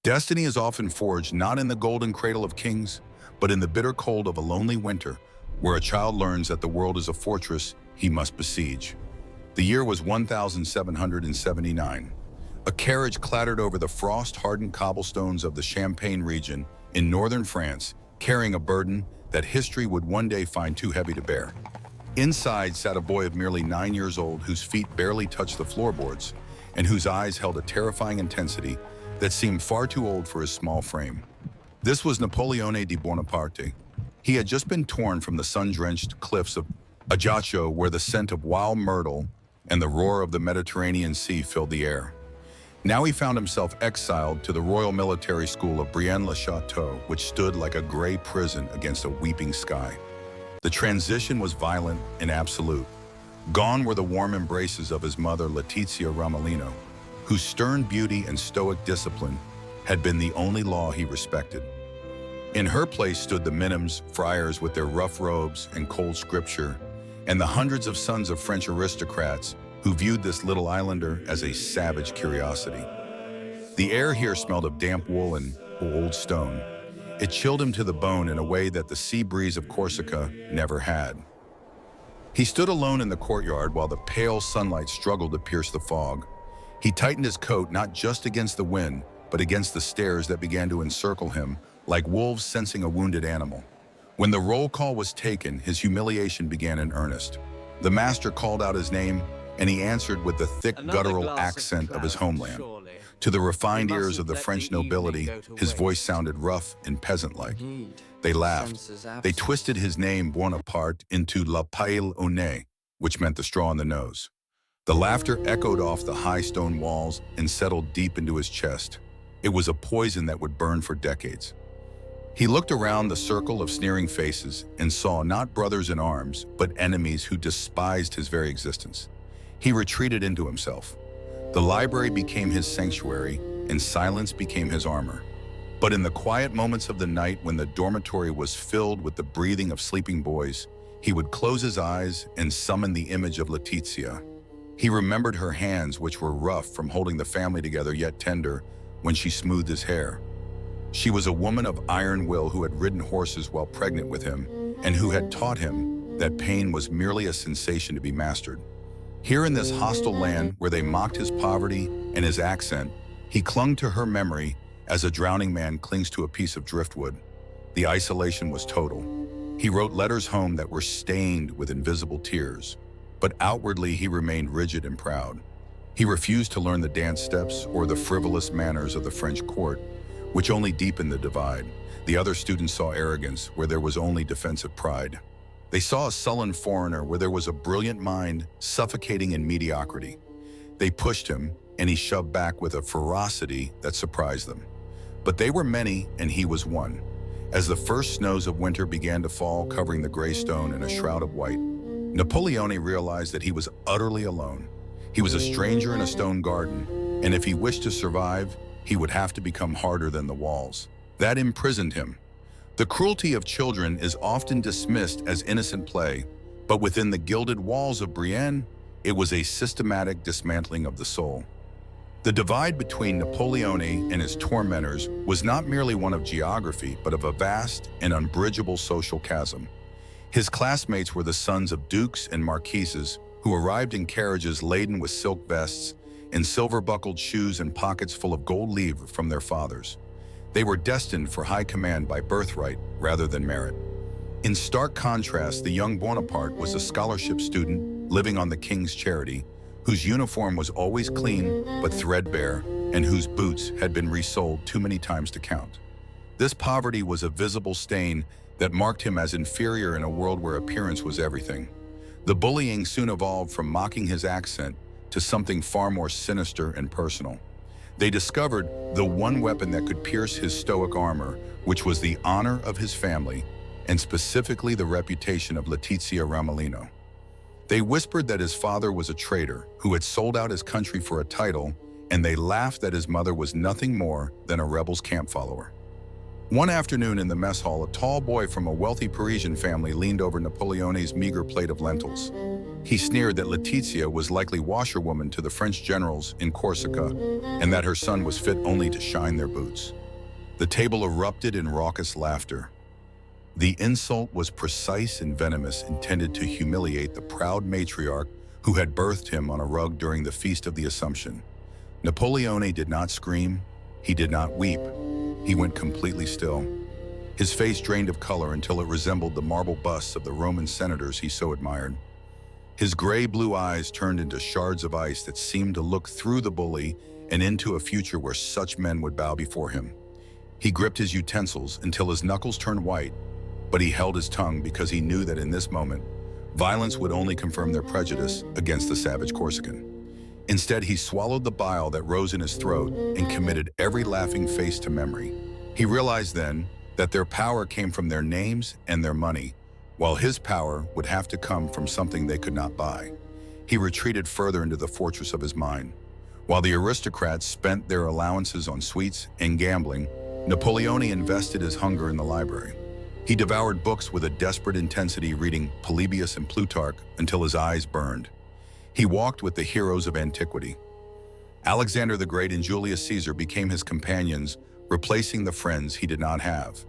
Destiny is often forged not in the golden cradle of kings, but in the bitter cold of a lonely winter, where a child learns that the world is a fortress he must besiege. The year was 1779. A carriage clattered over the frost-hardened cobblestones of the Champagne region in northern France, carrying a burden that history would one day find too heavy to bear. Inside sat a boy of merely 9 years old whose feet barely touched the floorboards and whose eyes held a terrifying intensity that seemed far too old for his small frame. This was Napoleone Bonaparte. He had just been torn from the sun-drenched cliffs of Ajaccio, where the scent of wild myrtle and the roar of the Mediterranean Sea filled the air. Now he found himself exiled to the Royal Military School of Brienne le Château, which stood like a gray prison against a weeping sky. The transition was violent and absolute. Gone were the warm embraces of his mother, Letizia Ramolino, whose stern beauty and stoic discipline had been the only law he respected. In her place stood the minims, friars with their rough robes and cold scripture, and the hundreds of sons of French aristocrats who viewed this little islander as a savage curiosity. The air here smelled of damp wool and old stone. It chilled him to the bone in a way that the sea breeze of Corsica never had. He stood alone in the courtyard while the pale sunlight struggled to pierce the fog. He tightened his coat not just against the wind, but against the stares that began to encircle him, like wolves sensing a wounded animal. When the roll call was taken, his humiliation began in earnest. The master called out his name, and he answered with the thick, guttural accent of his homeland. To the refined ears of the French nobility, his voice sounded rough and peasant-like. They laughed. They twisted his name, Bonaparte, into la paille au nez, which meant the straw in the nose. The laughter echoed off the high stone walls and settled deep into his chest. It was a poison that would burn for decades. He looked around the circle of sneering faces and saw not brothers in arms, but enemies who despised his very existence. He retreated into himself. The library became his sanctuary, and silence became his armor. But in the quiet moments of the night, when the dormitory was filled with the breathing of sleeping boys, he would close his eyes and summon the image of Letizia. He remembered her hands, which were rough from holding the family together, yet tender when she smoothed his hair. She was a woman of iron will who had ridden horses while pregnant with him, and who had taught him that pain was merely a sensation to be mastered. Here in this hostile land, where they mocked his poverty and his accent, he clung to her memory as a drowning man clings to a piece of driftwood. The isolation was total. He wrote letters home that were stained with invisible tears, but outwardly he remained rigid and proud. He refused to learn the dance steps or the frivolous manners of the French court, which only deepened the divide. The other students saw arrogance where there was only defensive pride. They saw a sullen foreigner where there was a brilliant mind suffocating in mediocrity. They pushed him, and he shoved back with a ferocity that surprised them. But they were many, and he was one. As the first snows of winter began to fall, covering the gray stone in a shroud of white, Napoleone realized that he was utterly alone. He was a stranger in a stone garden, and if he wished to survive, he would have to become harder than the walls. That imprisoned him. The cruelty of children is often dismissed as innocent play, but within the gilded walls of Brienne, it was a systematic dismantling of the soul. The divide between Napoleone and his tormentors was not merely one of geography, but of a vast and unbridgeable social chasm. His classmates were the sons of dukes and marquises who arrived in carriages laden with silk vests and silver-buckled shoes and pockets full of gold livres from their fathers. They were destined for high command by birthright rather than merit. In stark contrast, the young Bonaparte was a scholarship student living on the king's charity, whose uniform was always clean but threadbare, and whose boots had been resoled too many times to count. This poverty was a visible stain that marked him as inferior in a world where appearance was everything. The bullying soon evolved from mocking his accent to something far more sinister and personal. They discovered the one weapon that could pierce his stoic armor, which was the honor of his family, and specifically the reputation of Letizia Ramolino. They whispered that his father was a traitor who had sold out his country for a title, and they laughed that his mother was nothing more than a rebel's camp follower. One afternoon in the mess hall, a tall boy from a wealthy Parisian family leaned over Napoleone's meager plate of lentils. He sneered that Letizia was likely washerwoman to the French generals in Corsica and that her son was fit only to shine their boots. The table erupted in raucous laughter. The insult was precise and venomous, intended to humiliate the proud matriarch who had birthed him on a rug during the Feast of the Assumption. Napoleone did not scream. He did not weep. He went completely still. His face drained of color until it resembled the marble busts of the Roman senators he so admired. His gray-blue eyes turned into shards of ice that seemed to look through the bully and into a future where such men would bow before him. He gripped his utensils until his knuckles turned white, but he held his tongue because he knew that in this moment, violence would only confirm their prejudice against the savage Corsican. Instead, he swallowed the bile that rose in his throat and committed every laughing face to memory. He realized then that their power came from their names and their money, while his power would have to come from something they could not buy. He retreated further into the fortress of his mind. While the aristocrats spent their allowances on sweets and gambling, Napoleon invested his hunger in the library. He devoured books with a desperate intensity, reading Polybius and Plutarch until his eyes burned. He walked with the heroes of antiquity. Alexander the Great and Julius Caesar became his companions, replacing the friends he did not have.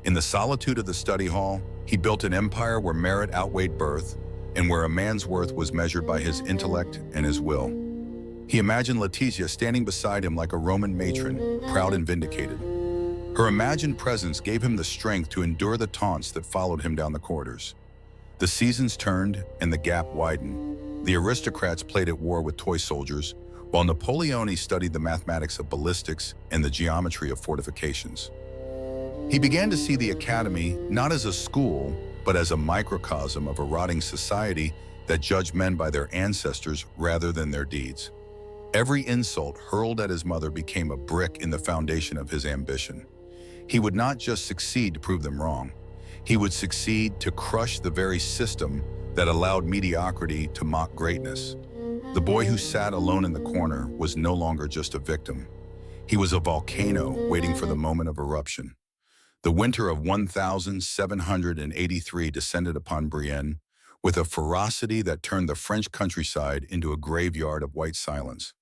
In the solitude of the study hall, he built an empire where merit outweighed birth and where a man's worth was measured by his intellect and his will. He imagined Letizia standing beside him like a Roman matron, proud and vindicated. Her imagined presence gave him the strength to endure the taunts that followed him down the corridors. The seasons turned and the gap widened. The aristocrats played at war with toy soldiers, while Napoleon studied the mathematics of ballistics and the geometry of fortifications. He began to see the academy not as a school, but as a microcosm of a rotting society that judged men by their ancestors rather than their deeds. Every insult hurled at his mother became a brick in the foundation of his ambition. He would not just succeed to prove them wrong. He would succeed to crush the very system that allowed mediocrity to mock greatness. The boy who sat alone in the corner was no longer just a victim. He was a volcano waiting for the moment of eruption. The winter of 1783 descended upon Brienne with a ferocity that turned the French countryside into a graveyard of white silence.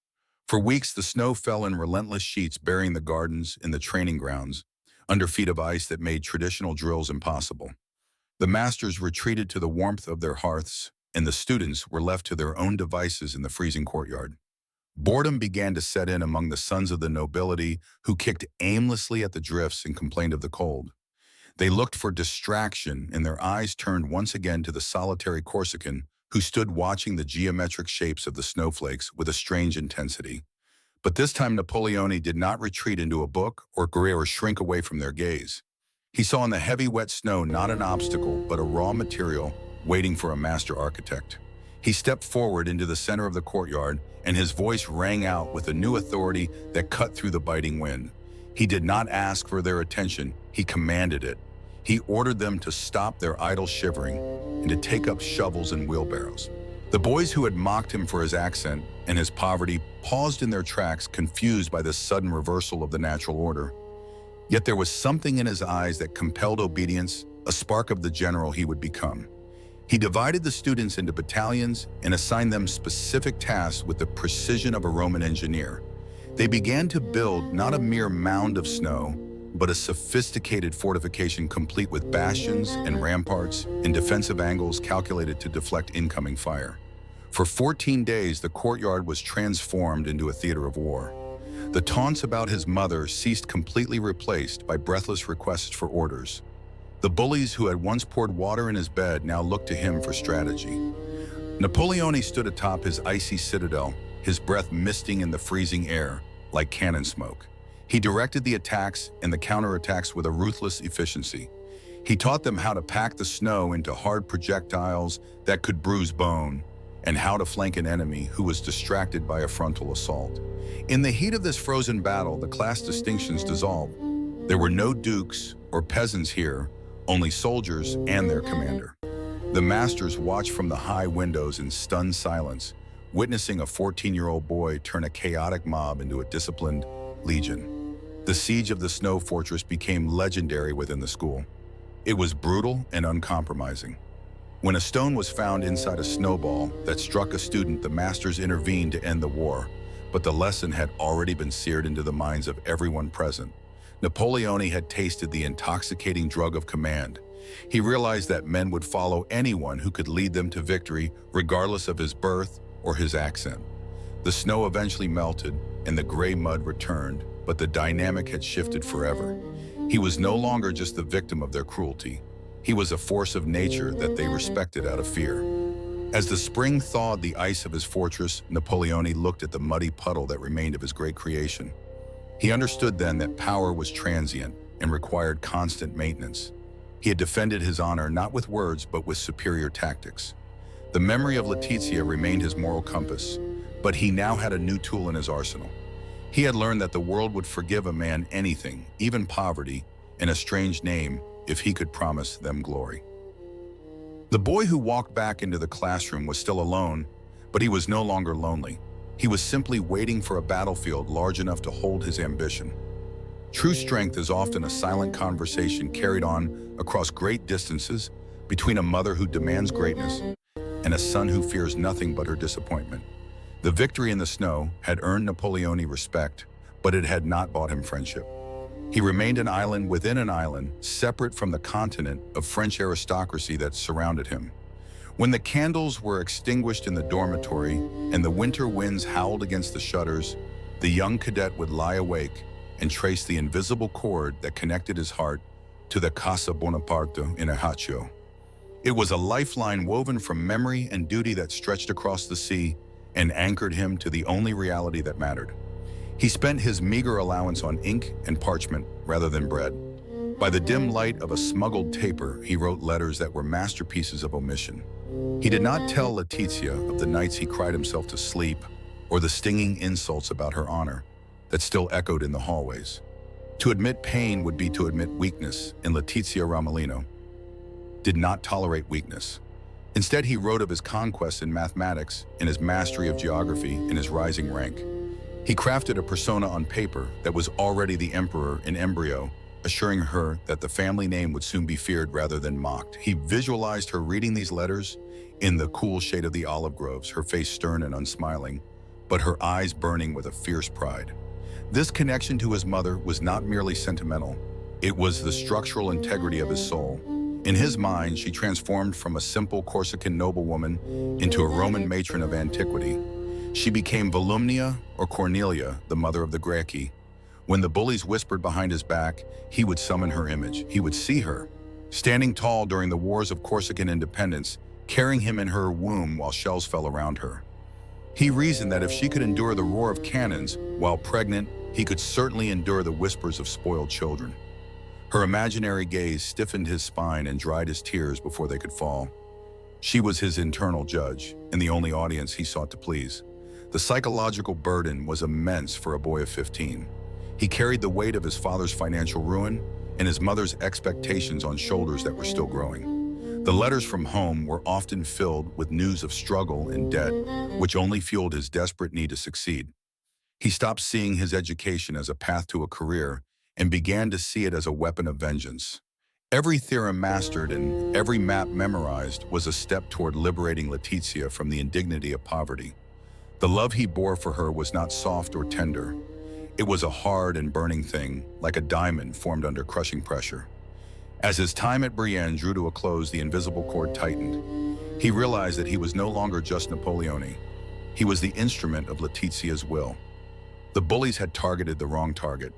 For weeks, the snow fell in relentless sheets, burying the gardens and the training grounds under feet of ice that made traditional drills impossible. The masters retreated to the warmth of their hearths, and the students were left to their own devices in the freezing courtyard. Boredom began to set in among the sons of the nobility, who kicked aimlessly at the drifts and complained of the cold. They looked for distraction, and their eyes turned once again to the solitary Corsican, who stood watching the geometric shapes of the snowflakes with a strange intensity. But this time Napoleon did not retreat into a book or shrink away from their gaze. He saw in the heavy wet snow not an obstacle, but a raw material waiting for a master architect. He stepped forward into the center of the courtyard, and his voice rang out with a new authority that cut through the biting wind. He did not ask for their attention, he commanded it. He ordered them to stop their idle shivering and to take up shovels and wheelbarrows. The boys who had mocked him for his accent and his poverty paused in their tracks, confused by this sudden reversal of the natural order. Yet there was something in his eyes that compelled obedience, a spark of the general he would become. He divided the students into battalions and assigned them specific tasks with the precision of a Roman engineer. They began to build not a mere mound of snow, but a sophisticated fortification complete with bastions and ramparts and defensive angles calculated to deflect incoming fire. For 14 days, the courtyard was transformed into a theater of war. The taunts about his mother ceased, completely replaced by breathless requests for orders. The bullies who had once poured water in his bed now looked to him for strategy. Napoleon stood atop his icy citadel, his breath misting in the freezing air like cannon smoke. He directed the attacks and the counterattacks with a ruthless efficiency. He taught them how to pack the snow into hard projectiles that could bruise bone, and how to flank an enemy who was distracted by a frontal assault. In the heat of this frozen battle, the class distinctions dissolved. There were no dukes or peasants here, only soldiers and their commander. The masters watched from the high windows in stunned silence, witnessing a 14-year-old boy turn a chaotic mob into a disciplined legion. The siege of the snow fortress became legendary within the school. It was brutal and uncompromising. When a stone was found inside a snowball that struck a student, the masters intervened to end the war, but the lesson had already been seared into the minds of everyone present. Napoleonic had tasted the intoxicating drug of command. He realized that men would follow anyone who could lead them to victory, regardless of his birth or his accent. The snow eventually melted and the gray mud returned, but the dynamic had shifted forever. He was no longer just the victim of their cruelty. He was a force of nature that they respected out of fear. As the spring thawed the ice of his fortress, Napoleonic looked at the muddy puddle that remained of his great creation. He understood then that power was transient and required constant maintenance. He had defended his honor not with words, but with superior tactics. The memory of Letizia remained his moral compass, but he now had a new tool in his arsenal. He had learned that the world would forgive a man anything, even poverty, and a strange name, if he could promise them glory. The boy who walked back into the classroom was still alone, but he was no longer lonely. He was simply waiting for a battlefield large enough to hold his ambition. True strength is often a silent conversation carried on across great distances between a mother who demands greatness and a son who fears nothing but her disappointment. The victory in the snow had earned Napoleonic respect, but it had not bought him friendship. He remained an island within an island, separate from the continent of French aristocracy that surrounded him. When the candles were extinguished in the dormitory and the winter winds howled against the shutters, the young cadet would lie awake and trace the invisible cord that connected his heart to the Casa Bonaparte in Ajaccio. It was a lifeline woven from memory and duty that stretched across the sea and anchored him to the only reality that mattered. He spent his meager allowance on ink and parchment rather than bread. By the dim light of a smuggled taper, he wrote letters that were masterpieces of omission. He did not tell Letizia of the nights he cried himself to sleep or the stinging insults about her honor that still echoed in the hallways. To admit pain would be to admit weakness, and Letizia Ramolino did not tolerate weakness. Instead, he wrote of his conquests in mathematics, in his mastery of geography, in his rising rank. He crafted a persona on paper that was already the emperor in embryo, assuring her that the family name would soon be feared rather than mocked. He visualized her reading these letters in the cool shade of the olive groves, her face stern and unsmiling, but her eyes burning with a fierce pride. This connection to his mother was not merely sentimental. It was the structural integrity of his soul. In his mind, she transformed from a simple Corsican noblewoman into a Roman matron of antiquity. She became Volumnia, or Cornelia, the mother of the Gracchi. When the bullies whispered behind his back, he would summon her image. He would see her, standing tall during the wars of Corsican independence, carrying him in her womb while shells fell around her. He reasoned that if she could endure the roar of cannons while pregnant, he could certainly endure the whispers of spoiled children. Her imaginary gaze stiffened his spine and dried his tears before they could fall. She was his internal judge, and the only audience he sought to please. The psychological burden was immense for a boy of 15. He carried the weight of his father's financial ruin and his mother's expectations on shoulders that were still growing. The letters from home were often filled with news of struggle and debt, which only fueled his desperate need to succeed. He stopped seeing his education as a path to a career and began to see it as a weapon of vengeance. Every theorem mastered and every map memorized was a step toward liberating Letizia from the indignity of poverty. The love he bore for her was not soft or tender. It was a hard and burning thing, like a diamond formed under crushing pressure. As his time at Brienne drew to a close, the invisible cord tightened. He realized that he was no longer just Napoleonic. He was the instrument of Letizia's will. The bullies had targeted the wrong target.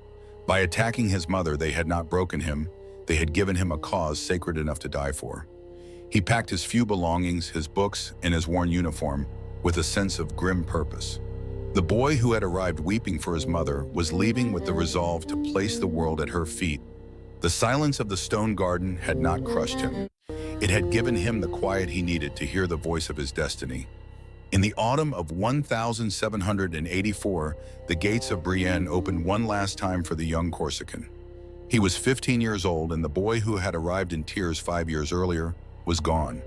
By attacking his mother, they had not broken him. They had given him a cause sacred enough to die for. He packed his few belongings, his books, and his worn uniform with a sense of grim purpose. The boy who had arrived weeping for his mother was leaving with the resolve to place the world at her feet. The silence of the stone garden had not crushed him. It had given him the quiet he needed to hear the voice of his destiny. In the autumn of 1784, the gates of Brienne opened one last time for the young Corsican. He was 15 years old, and the boy who had arrived in tears 5 years earlier was gone.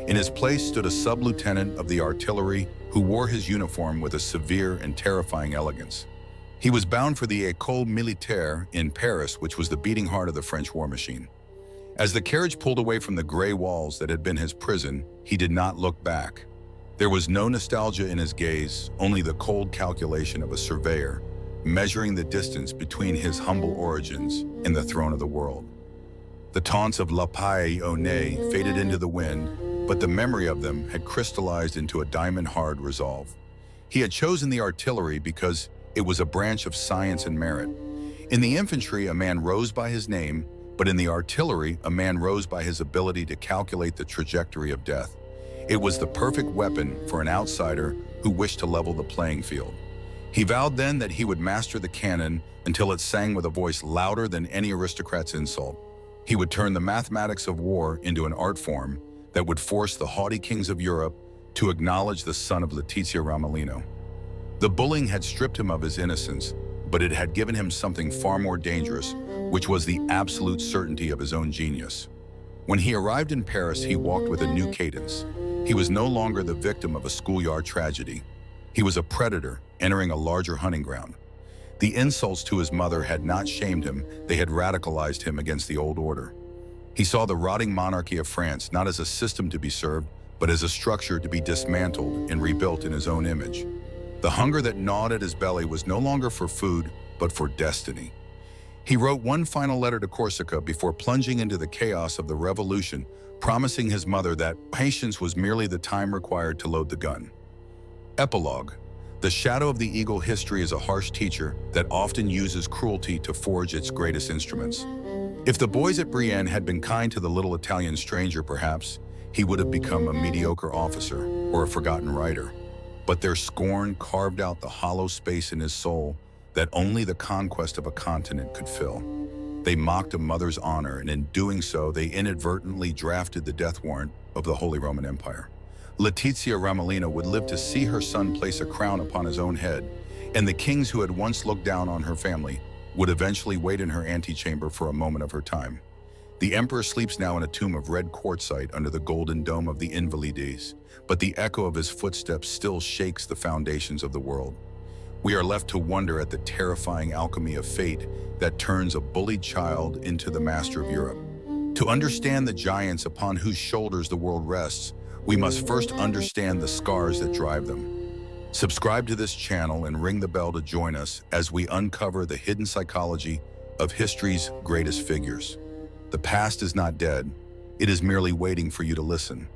In his place stood a sub-lieutenant of the artillery who wore his uniform with a severe and terrifying elegance. He was bound for the École Militaire in Paris, which was the beating heart of the French war machine. As the carriage pulled away from the gray walls that had been his prison, he did not look back. There was no nostalgia in his gaze, only the cold calculation of a surveyor, measuring the distance between his humble origins and the throne of the world. The taunts of La Paix au nez faded into the wind, but the memory of them had crystallized into a diamond-hard resolve. He had chosen the artillery because it was a branch of science and merit. In the infantry, a man rose by his name, but in the artillery, a man rose by his ability to calculate the trajectory of death. It was the perfect weapon for an outsider who wished to level the playing field. He vowed then that he would master the cannon until it sang with a voice louder than any aristocrat's insult. He would turn the mathematics of war into an art form that would force the haughty kings of Europe to acknowledge the son of Letizia Ramolino. The bullying had stripped him of his innocence, but it had given him something far more dangerous, which was the absolute certainty of his own genius. When he arrived in Paris, he walked with a new cadence. He was no longer the victim of a schoolyard tragedy. He was a predator entering a larger hunting ground. The insults to his mother had not shamed him, they had radicalized him against the old order. He saw the rotting monarchy of France not as a system to be served, but as a structure to be dismantled and rebuilt in his own image. The hunger that gnawed at his belly was no longer for food, but for destiny. He wrote one final letter to Corsica before plunging into the chaos of the revolution, promising his mother that patience was merely the time required to load the gun. Epilogue. The shadow of the eagle history is a harsh teacher that often uses cruelty to forge its greatest instruments. If the boys at Brienne had been kind to the little Italian stranger, perhaps, he would have become a mediocre officer or a forgotten writer. But their scorn carved out the hollow space in his soul that only the conquest of a continent could fill. They mocked a mother's honor, and in doing so, they inadvertently drafted the death warrant of the Holy Roman Empire. Letizia Ramolino would live to see her son place a crown upon his own head, and the kings who had once looked down on her family would eventually wait in her antechamber for a moment of her time. The emperor sleeps now in a tomb of red quartzite under the golden dome of the Invalides, but the echo of his footsteps still shakes the foundations of the world. We are left to wonder at the terrifying alchemy of fate that turns a bullied child into the master of Europe. To understand the giants upon whose shoulders the world rests, we must first understand the scars that drive them. Subscribe to this channel and ring the bell to join us as we uncover the hidden psychology of history's greatest figures. The past is not dead, it is merely waiting for you to listen.